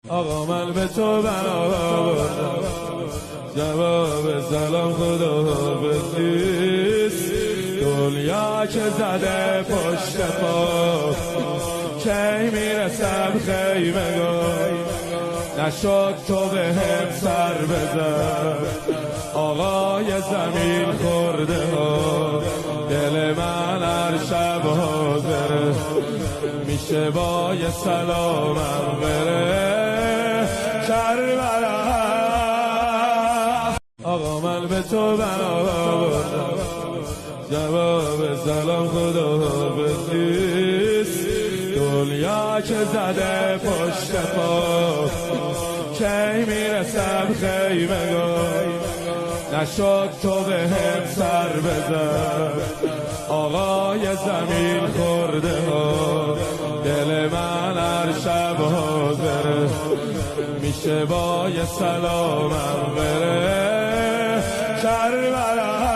آقا من به تو بنا بردم، جواب سلام خدا حافظ نیست. دنیا که زده پشت پا، کی میرسم خیمگاه. نشد تو به هم سر بزن، آقای زمین خورده ها. دل من هر شب حاضره، میشه با یه سلامم بره کربلا. آقا من به تو بنا بردم، جواب سلام خدا حافظ نیست. دنیا که زده پشت پا، کی میرسم خیمگاه. نشد تو به هم سر بزن، آقای زمین خورده ها. دل من هر شب حاضره، میشه با یه سلامم بره کربلا.